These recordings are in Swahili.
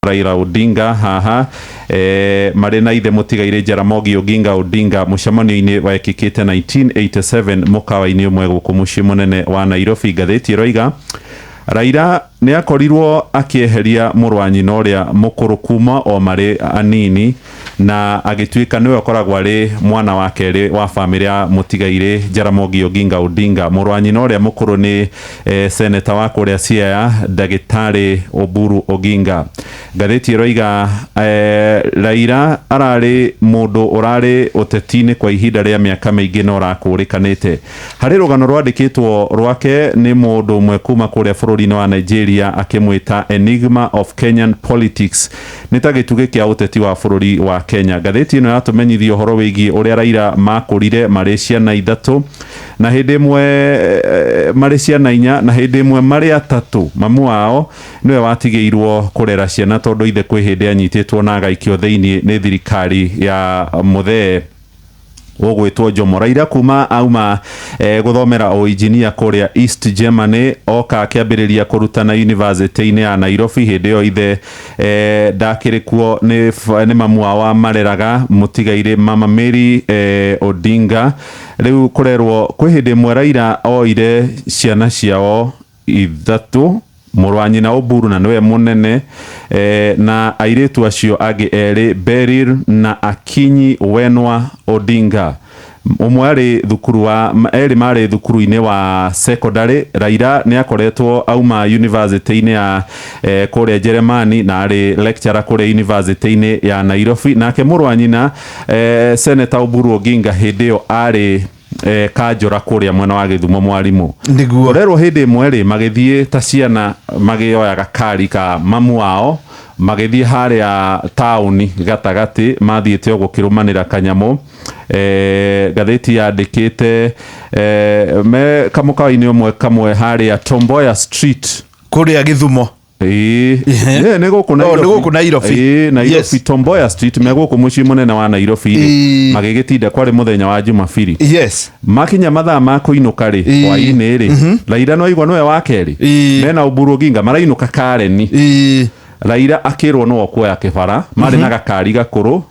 Raila Odinga haha marĩ na ithe mũtigaire Jaramogi Oginga Odinga mũcemanio-inĩ wekĩkĩte 1987 mũkawa-inĩ ũmwe gũkũ mũciĩ mũnene wa Nairobi. Ngathĩti ĩroiga Raila nĩ akorirwo akĩeheria mũrũ wa nyina ũrĩa mũkũrũ kuma o marĩ anini na agĩtuĩka nĩwe ũkoragwo arĩ mwana wa kerĩ wa bamĩrĩ ya mũtigaire Jaramogi Oginga Odinga. Mũrũ wa nyina ũrĩa mũkũrũ nĩ seneta wa kũrĩa Siaya Ndagĩtarĩ Oburu Oginga. Ngathĩti ĩroiga Raila ararĩ mũndũ ũrarĩ ũteti-inĩ kwa ihinda rĩa mĩaka mĩingĩ na ũrakũrĩkanĩte. Harĩ rũgano rwandĩkĩtwo rwake nĩ mũndũ ũmwe kuma kũrĩa bũrũri-inĩ wa Nigeria akĩmwĩta enigma of Kenyan politics, nĩ ta gĩtugĩ kĩa ũteti wa bũrũri wa Kenya. Ngathĩti ĩno yatũmenyithia ũhoro wĩgiĩ ũrĩa Raila makũrire marĩ ciana ithatũ na hĩndĩ ĩmwe marĩ ciana inya na hĩndĩ ĩmwe marĩ atatũ. Mamu wao nĩwe watigĩirwo kũrera ciana tondũ ithe kwĩ hĩndĩ anyitĩtwo na agaikio thĩinĩ nĩ thirikari ya mũthee ũgwĩtwo Jomo. Raila kuma auma gũthomera ũinjinia kũrĩa East Germany oka akĩambĩrĩria kũrutana university-inĩ ya Nairobi. Hĩndĩ ĩyo ithe ndakĩrĩ kuo nĩ mamu wao mareraga mũtigaire Mama Mary Odinga. Rĩu kũrerwo kwĩ hĩndĩ ĩmwe Raila oire ciana ciao ithatũ, mũrũ wa nyina Oburu na nĩwe mũnene na airĩtu acio angĩ erĩ Beryl na Akinyi Wenwa Odinga. Ũmwe arĩ thukuru wa erĩ marĩ thukuru-inĩ wa secondary. Raila nĩ akoretwo auma university-inĩ ya kũrĩa Jeremani na arĩ lecturer kũrĩa university-inĩ ya Nairobi. Nake mũrũ wa nyina Senator Oburu Oginga hĩndĩ ĩyo arĩ Kanjũra kũrĩa mwena wa Gĩthumo mwarimũ. Rerwo hĩndĩ ĩmwe rĩ magĩthiĩ ta ciana magĩoya gakari ka mamu wao magĩthiĩ harĩa taũni gatagatĩ mathiĩte gũkĩrũmanĩra kanyamũ. Ngathĩti yandĩkĩte me kamũkawa-inĩ ũmwe kamwe harĩa Tom Mboya Street kũrĩa Gĩthumo. Nĩ gũkũ Nairobi. Nairobi Tom Mboya Street me gũkũ mũciĩ mũnene wa Nairobi magĩgĩtinda kwarĩ mũthenya wa Jumabiri. Makinya mathaa ma kũinũka rĩ hwaĩ-inĩ rĩ Raila no igwa nĩwe wa kerĩ mena Oburu Oginga marainũka Kareni. Raila akĩrwo no kuoya kĩbara marĩ na gakari gakũrũ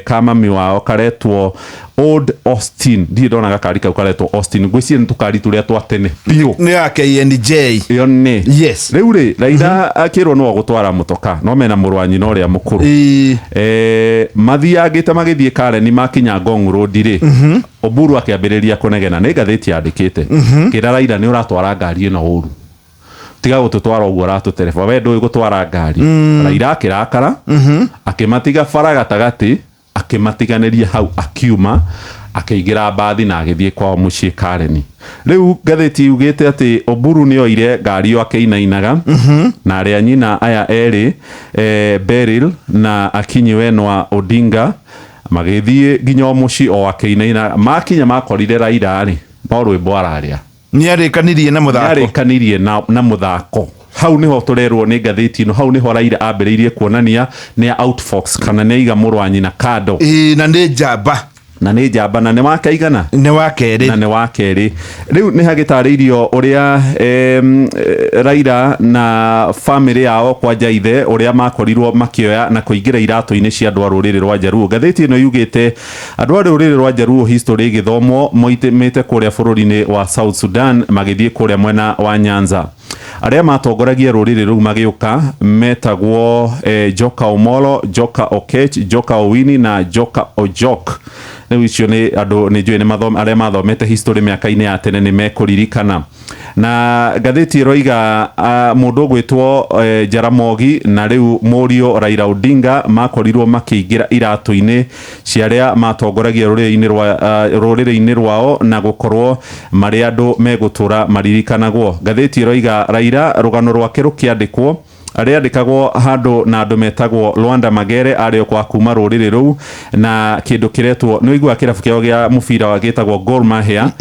ka mami wao karetwo Old Austin. Ndiĩ ndona gakari kau karetwo Austin. Ngwĩciria nĩ tũkari tũrĩa twa tene biũ nĩ ya KNJ ĩyo nĩ. Rĩu rĩ Raila akĩrwo no gũtwara mũtoka no mena mũrũ wa nyina ũrĩa mũkũrũ. Mathiangĩte magĩthiĩ Kareni makinya Ngong Road rĩ Oburu akĩambĩrĩria kũnegena. Nĩ ngathĩti yandĩkĩte kĩra Raila nĩ ũratwara ngari ĩno ũru, tiga gũtũtwara ũguo ratũtereba, we ndũĩ gũtwara ngari. Raila akĩrakara akĩmatiga bara gatagatĩ akĩmatiganĩria hau akiuma akĩingĩra mbathi na agĩthiĩ kwao mũciĩ Kareni. Rĩu ngathĩti yugĩte atĩ Oburu nĩ oire ngari ĩyo akĩinainaga na arĩa nyina aya erĩ Beryl na Akinyi Wenwa Odinga magĩthiĩ nginya mũciĩ o akĩinaina. Makinya makorire Raila rĩ no rwĩmbo ararĩa nĩarĩkanirie na mũthako. Hau niho tũrerwo nĩ ngathĩti ĩno, hau niho Raila ambĩrĩirie kuonania nĩ outfox kana nĩ aiga mũrũ wa nyina kando. Na nĩ njamba na nĩ njamba na nĩ wakaigana nĩ wa kerĩ na nĩ wa kerĩ. Rĩu nĩ hagĩtarĩirio ũrĩa Raila na famĩlĩ yao kwanja ithe ũrĩa makorirwo makĩoya na kũingĩra iratũ-inĩ cia andũ a rũrĩrĩ rwa Jaruo. Ngathĩti ĩno yugĩte andũ a rũrĩrĩ rwa Jaruo history gĩthomo moimĩte kũrĩa bũrũri-inĩ wa South Sudan magĩthiĩ kũrĩa mwena wa Nyanza. Arĩa matongoragia rũrĩrĩ rũu magĩũka metagwo Joka Omolo, Joka Okech, Joka Owini na Joka Ojok. Rĩu icio nĩ andũ nĩ njũĩ nĩ arĩa mathomete history mĩaka-inĩ ya tene nĩ mekũririkana. Na ngathĩti ĩroiga mũndũ ũgwĩtwo Jaramogi na rĩu mũriũ Raila Odinga makorirwo makĩingĩra iratũ-inĩ cia arĩa matongoragia rũrĩrĩ-inĩ rwao na gũkorwo marĩ andũ megũtũra maririkanagwo. Ngathĩti ĩroiga Raila rũgano rwake rũkĩandĩkwo arĩandĩkagwo handũ na andũ metagwo Lwanda Magere arĩ kwa kuma rũrĩrĩ rũu na kĩndũ kĩretwo nĩ igua kĩrabu kĩao gĩa mũbira wa gĩtagwo Gor Mahia.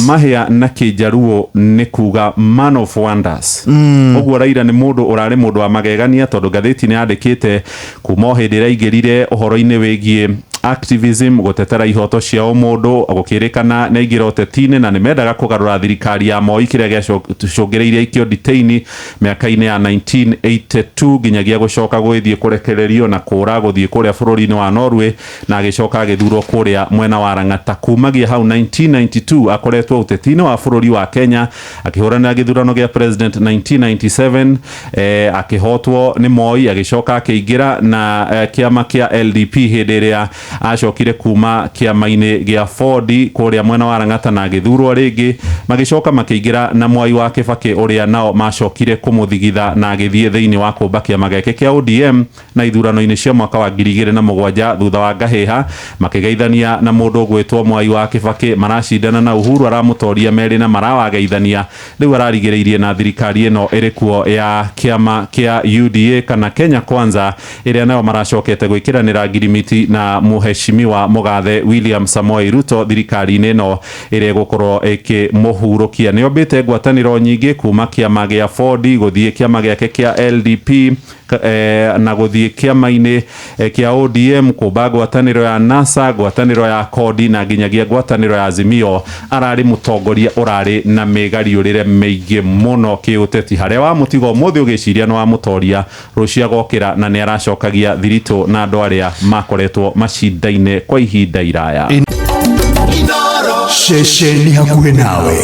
Mahia na Kĩjaruo nĩ kuga man of wonders. Ũguo Raila nĩ mũndũ ũrarĩ mũndũ wa magegania tondũ ngathĩti nĩ yandĩkĩte kuma hĩndĩ ĩrĩa aingĩrire ũhoro-inĩ wĩgiĩ activism gutetera ihoto cia mundu gukirikana na igira utetini na nimendaga kugarura thirikari ya Moi kiria giacungiriirie ikio detaini miaka-ini ya 1982 ginyagia gucoka gwithie kurekererio na kura guthie kuria bururi-ini wa Norway na agicoka agithurwo kuria mwena wa Rang'ata. Kumagia hau 1992 akoretwo utetini wa bururi wa Kenya akihuranira githurano gia president 1997 akihotwo ni Moi agicoka akiingira na kiama kia LDP hindiria acokire kuma kiama-ini gia Ford kuria mwena wa Rang'ata na agithurwo ringi magicoka makiingira na Mwai wa Kibaki uria nao macokire kumuthigitha na agithie thiini wa kumba kiama geke kia ODM na ithurano-ini cia mwaka wa 2007 thutha wa ngahiha makigeithania na mundu gwitwo Mwai wa Kibaki maracindana na Uhuru aramutoria meri na marawageithania riu ararigiriirie na thirikari ino irikuo ya kiama kia UDA kana Kenya Kwanza iria nayo maracokete gwikiranira ngirimiti na muheshimiwa Mugathe William Samoei Ruto thirikari-ini ino iria gukorwo ikimuhurukia. Niombite ngwataniro nyingi kuma kiama gia Ford guthie kiama giake kia LDP na guthie kiama-ini kia ODM kumba ngwataniro ya NASA ngwataniro ya Kodi na nginyagia ngwataniro ya Azimio. Arari mutongoria urari na migariurire meigi muno kiuteti haria wa mutigo muthi ugiciria no wa mutoria rucia gokira na ni aracokagia thirito na andu aria makoretwo macindaine kwa ihinda iraya. Sheshe ni hakuhe nawe.